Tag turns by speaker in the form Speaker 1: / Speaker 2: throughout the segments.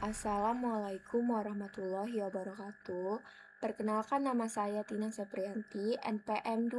Speaker 1: Assalamualaikum warahmatullahi wabarakatuh. Perkenalkan nama saya Tina Seprianti, NPM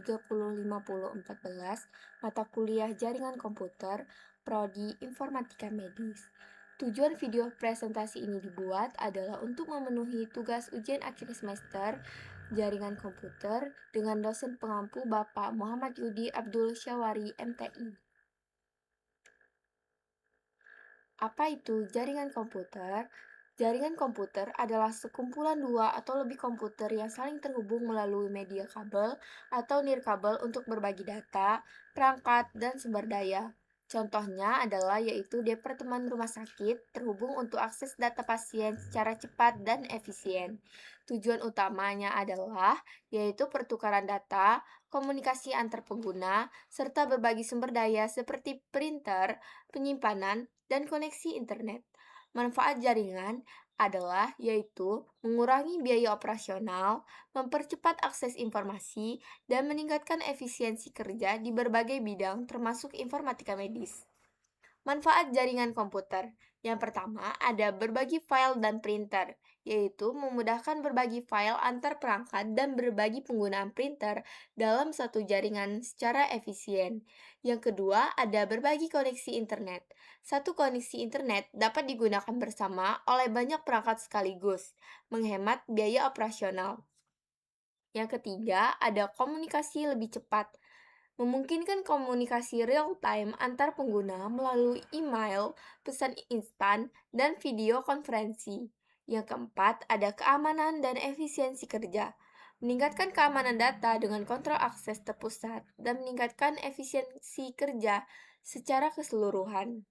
Speaker 1: 2557305014, mata kuliah Jaringan Komputer, Prodi Informatika Medis. Tujuan video presentasi ini dibuat adalah untuk memenuhi tugas ujian akhir semester Jaringan Komputer dengan dosen pengampu Bapak Muhammad Yudi Abdul Syawari, MTI. Apa itu jaringan komputer? Jaringan komputer adalah sekumpulan dua atau lebih komputer yang saling terhubung melalui media kabel atau nirkabel untuk berbagi data, perangkat, dan sumber daya. Contohnya adalah yaitu Departemen Rumah Sakit terhubung untuk akses data pasien secara cepat dan efisien. Tujuan utamanya adalah yaitu pertukaran data, komunikasi antar pengguna, serta berbagi sumber daya seperti printer, penyimpanan, dan koneksi internet. Manfaat jaringan adalah yaitu mengurangi biaya operasional, mempercepat akses informasi, dan meningkatkan efisiensi kerja di berbagai bidang termasuk informatika medis. Manfaat jaringan komputer. Yang pertama, ada berbagi file dan printer, yaitu memudahkan berbagi file antar perangkat dan berbagi penggunaan printer dalam satu jaringan secara efisien. Yang kedua, ada berbagi koneksi internet. Satu koneksi internet dapat digunakan bersama oleh banyak perangkat sekaligus, menghemat biaya operasional. Yang ketiga, ada komunikasi lebih cepat memungkinkan komunikasi real-time antar pengguna melalui email, pesan instan, dan video konferensi. Yang keempat, ada keamanan dan efisiensi kerja. Meningkatkan keamanan data dengan kontrol akses terpusat dan meningkatkan efisiensi kerja secara keseluruhan.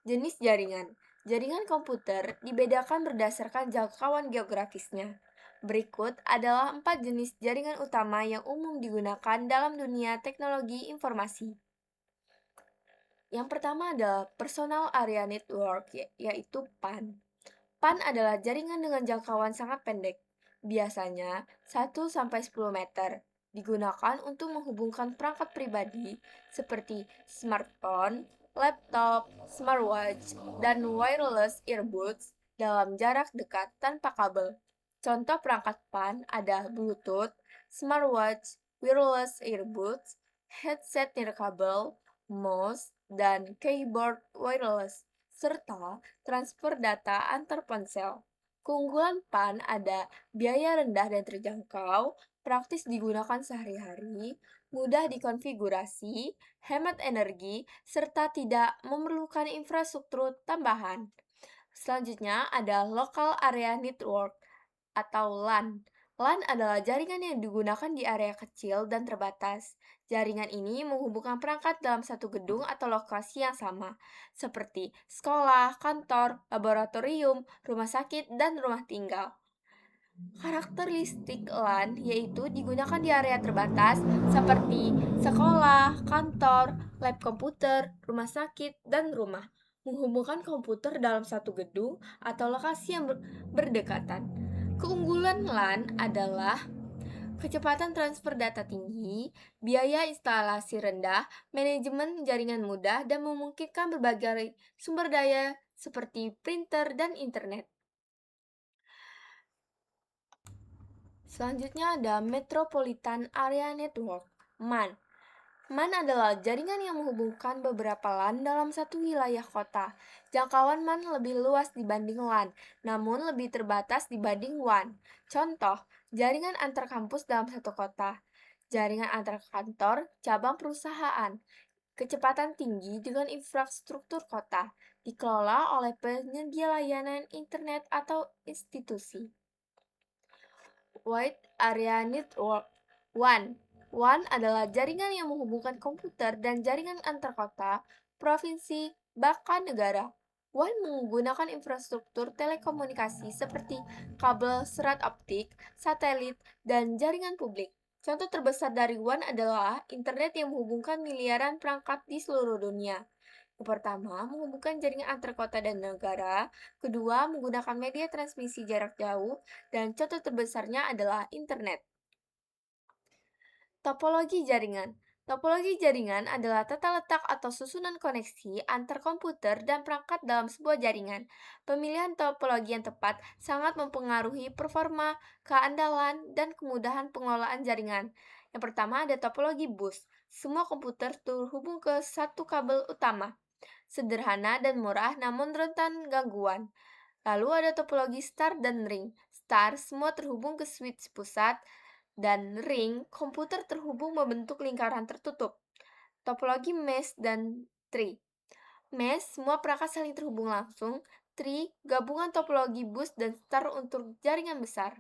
Speaker 1: Jenis jaringan. Jaringan komputer dibedakan berdasarkan jangkauan geografisnya. Berikut adalah 4 jenis jaringan utama yang umum digunakan dalam dunia teknologi informasi. Yang pertama adalah Personal Area Network, yaitu PAN. PAN adalah jaringan dengan jangkauan sangat pendek, biasanya 1-10 meter. Digunakan untuk menghubungkan perangkat pribadi seperti smartphone, laptop, smartwatch, dan wireless earbuds dalam jarak dekat tanpa kabel. Contoh perangkat PAN ada Bluetooth, smartwatch, wireless earbuds, headset nirkabel, mouse, dan keyboard wireless, serta transfer data antar ponsel. Keunggulan PAN ada biaya rendah dan terjangkau, praktis digunakan sehari-hari, mudah dikonfigurasi, hemat energi, serta tidak memerlukan infrastruktur tambahan. Selanjutnya ada Local Area Network atau LAN. LAN adalah jaringan yang digunakan di area kecil dan terbatas. Jaringan ini menghubungkan perangkat dalam satu gedung atau lokasi yang sama, seperti sekolah, kantor, laboratorium, rumah sakit, dan rumah tinggal. Karakteristik LAN yaitu digunakan di area terbatas seperti sekolah, kantor, lab komputer, rumah sakit, dan rumah. Menghubungkan komputer dalam satu gedung atau lokasi yang berdekatan. Keunggulan LAN adalah kecepatan transfer data tinggi, biaya instalasi rendah, manajemen jaringan mudah, dan memungkinkan berbagai sumber daya seperti printer dan internet. Selanjutnya ada Metropolitan Area Network, MAN. MAN adalah jaringan yang menghubungkan beberapa LAN dalam satu wilayah kota. Jangkauan MAN lebih luas dibanding LAN, namun lebih terbatas dibanding WAN. Contoh, jaringan antar kampus dalam satu kota, jaringan antar kantor, cabang perusahaan, kecepatan tinggi dengan infrastruktur kota, dikelola oleh penyedia layanan internet atau institusi. Wide Area Network WAN. WAN adalah jaringan yang menghubungkan komputer dan jaringan antar kota, provinsi, bahkan negara. WAN menggunakan infrastruktur telekomunikasi seperti kabel serat optik, satelit, dan jaringan publik. Contoh terbesar dari WAN adalah internet yang menghubungkan miliaran perangkat di seluruh dunia. Yang pertama, menghubungkan jaringan antar kota dan negara. Kedua, menggunakan media transmisi jarak jauh. Dan contoh terbesarnya adalah internet. Topologi jaringan. Topologi jaringan adalah tata letak atau susunan koneksi antar komputer dan perangkat dalam sebuah jaringan. Pemilihan topologi yang tepat sangat mempengaruhi performa, keandalan, dan kemudahan pengelolaan jaringan. Yang pertama ada topologi bus. Semua komputer terhubung ke satu kabel utama. Sederhana dan murah namun rentan gangguan. Lalu ada topologi star dan ring. Star semua terhubung ke switch pusat dan ring komputer terhubung membentuk lingkaran tertutup. Topologi mesh dan tree. Mesh semua perangkat saling terhubung langsung. Tree gabungan topologi bus dan star untuk jaringan besar.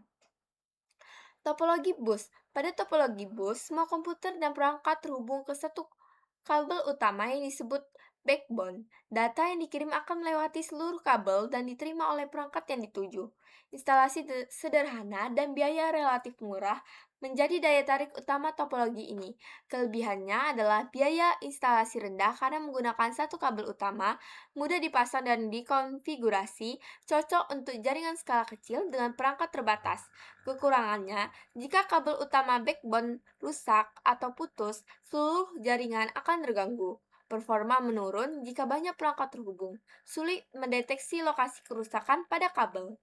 Speaker 1: Topologi bus. Pada topologi bus, semua komputer dan perangkat terhubung ke satu kabel utama yang disebut backbone. Data yang dikirim akan melewati seluruh kabel dan diterima oleh perangkat yang dituju. Instalasi sederhana dan biaya relatif murah menjadi daya tarik utama topologi ini. Kelebihannya adalah biaya instalasi rendah karena menggunakan satu kabel utama, mudah dipasang dan dikonfigurasi, cocok untuk jaringan skala kecil dengan perangkat terbatas. Kekurangannya, jika kabel utama backbone rusak atau putus, seluruh jaringan akan terganggu. Performa menurun jika banyak perangkat terhubung. Sulit mendeteksi lokasi kerusakan pada kabel.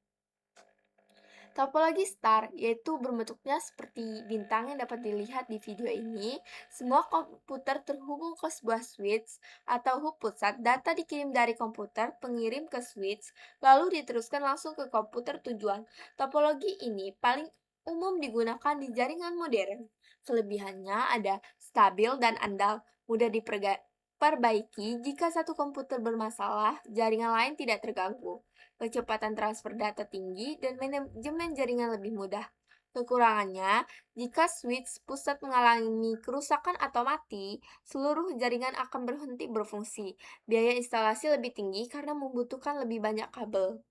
Speaker 1: Topologi star, yaitu berbentuknya seperti bintang yang dapat dilihat di video ini, semua komputer terhubung ke sebuah switch atau hub pusat. Data dikirim dari komputer pengirim ke switch, lalu diteruskan langsung ke komputer tujuan. Topologi ini paling umum digunakan di jaringan modern. Kelebihannya ada stabil dan andal, mudah diperbaiki jika satu komputer bermasalah, jaringan lain tidak terganggu. Kecepatan transfer data tinggi, dan manajemen jaringan lebih mudah. Kekurangannya, jika switch pusat mengalami kerusakan atau mati, seluruh jaringan akan berhenti berfungsi. Biaya instalasi lebih tinggi karena membutuhkan lebih banyak kabel.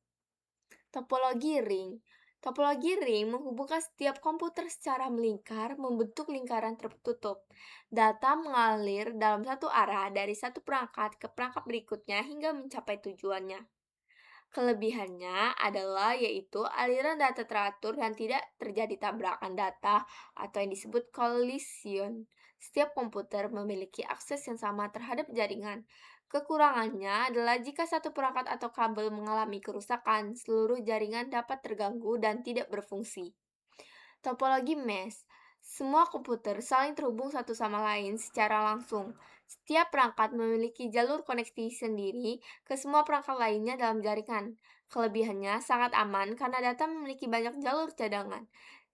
Speaker 1: Topologi ring. Topologi ring menghubungkan setiap komputer secara melingkar, membentuk lingkaran tertutup. Data mengalir dalam satu arah dari satu perangkat ke perangkat berikutnya hingga mencapai tujuannya. Kelebihannya adalah yaitu aliran data teratur dan tidak terjadi tabrakan data atau yang disebut collision. Setiap komputer memiliki akses yang sama terhadap jaringan. Kekurangannya adalah jika satu perangkat atau kabel mengalami kerusakan, seluruh jaringan dapat terganggu dan tidak berfungsi. Topologi mesh. Semua komputer saling terhubung satu sama lain secara langsung. Setiap perangkat memiliki jalur koneksi sendiri ke semua perangkat lainnya dalam jaringan. Kelebihannya sangat aman karena data memiliki banyak jalur cadangan.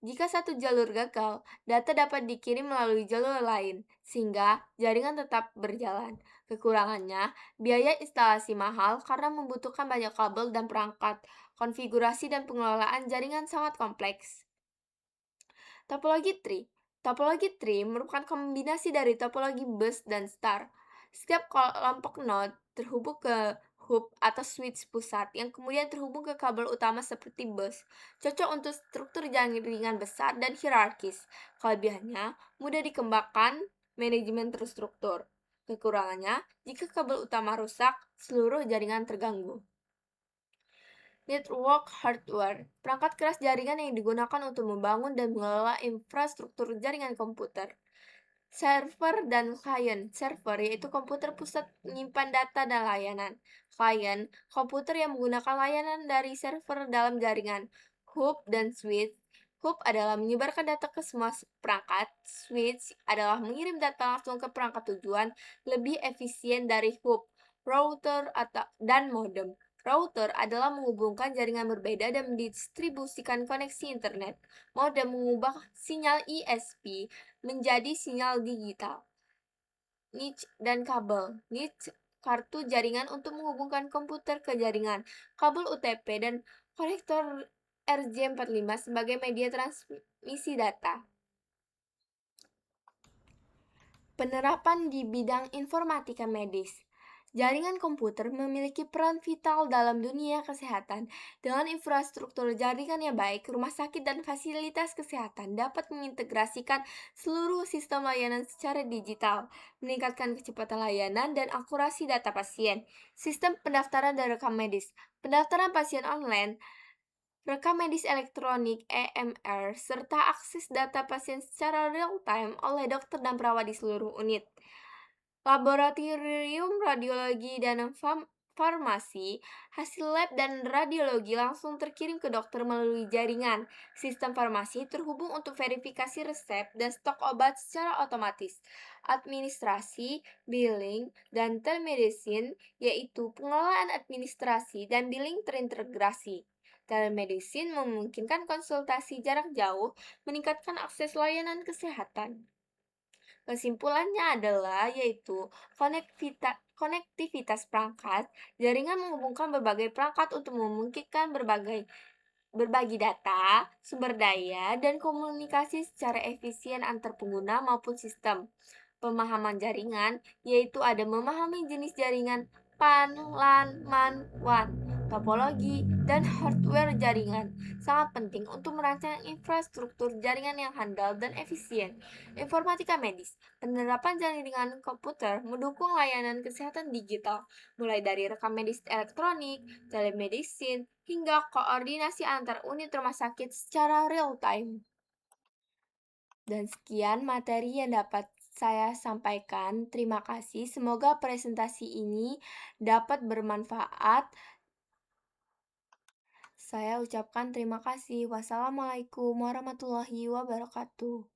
Speaker 1: Jika satu jalur gagal, data dapat dikirim melalui jalur lain, sehingga jaringan tetap berjalan. Kekurangannya, biaya instalasi mahal karena membutuhkan banyak kabel dan perangkat. Konfigurasi dan pengelolaan jaringan sangat kompleks. Topologi tree. Topologi tree merupakan kombinasi dari topologi bus dan star. Setiap kelompok node terhubung ke hub atau switch pusat yang kemudian terhubung ke kabel utama seperti bus. Cocok untuk struktur jaringan besar dan hierarkis. Kelebihannya, mudah dikembangkan, manajemen terstruktur. Kekurangannya, jika kabel utama rusak, seluruh jaringan terganggu. Network hardware, perangkat keras jaringan yang digunakan untuk membangun dan mengelola infrastruktur jaringan komputer. Server dan client. Server yaitu komputer pusat menyimpan data dan layanan. Client, komputer yang menggunakan layanan dari server dalam jaringan. Hub dan switch. Hub adalah menyebarkan data ke semua perangkat. Switch adalah mengirim data langsung ke perangkat tujuan, lebih efisien dari hub, router dan modem. Router adalah menghubungkan jaringan berbeda dan mendistribusikan koneksi internet. Modem mengubah sinyal ISP menjadi sinyal digital. Niche dan kabel. Niche kartu jaringan untuk menghubungkan komputer ke jaringan. Kabel UTP dan konektor RJ45 sebagai media transmisi data. Penerapan di bidang informatika medis. Jaringan komputer memiliki peran vital dalam dunia kesehatan. Dengan infrastruktur jaringan yang baik, rumah sakit dan fasilitas kesehatan dapat mengintegrasikan seluruh sistem layanan secara digital, meningkatkan kecepatan layanan dan akurasi data pasien. Sistem pendaftaran dan rekam medis. Pendaftaran pasien online rekam medis elektronik (EMR), serta akses data pasien secara real-time oleh dokter dan perawat di seluruh unit. Laboratorium radiologi dan farmasi, hasil lab dan radiologi langsung terkirim ke dokter melalui jaringan. Sistem farmasi terhubung untuk verifikasi resep dan stok obat secara otomatis. Administrasi, billing, dan telemedicine, yaitu pengelolaan administrasi dan billing terintegrasi. Telemedicine memungkinkan konsultasi jarak jauh, meningkatkan akses layanan kesehatan. Kesimpulannya adalah yaitu konektivitas perangkat, jaringan menghubungkan berbagai perangkat untuk memungkinkan berbagi data, sumber daya, dan komunikasi secara efisien antar pengguna maupun sistem. Pemahaman jaringan yaitu ada memahami jenis jaringan PAN, LAN, MAN, WAN, topologi, dan hardware jaringan sangat penting untuk merancang infrastruktur jaringan yang handal dan efisien. Informatika medis, penerapan jaringan komputer mendukung layanan kesehatan digital, mulai dari rekam medis elektronik, telemedicine, hingga koordinasi antar unit rumah sakit secara real time. Dan sekian materi yang dapat saya sampaikan. Terima kasih. Semoga presentasi ini dapat bermanfaat. Saya ucapkan terima kasih. Wassalamualaikum warahmatullahi wabarakatuh.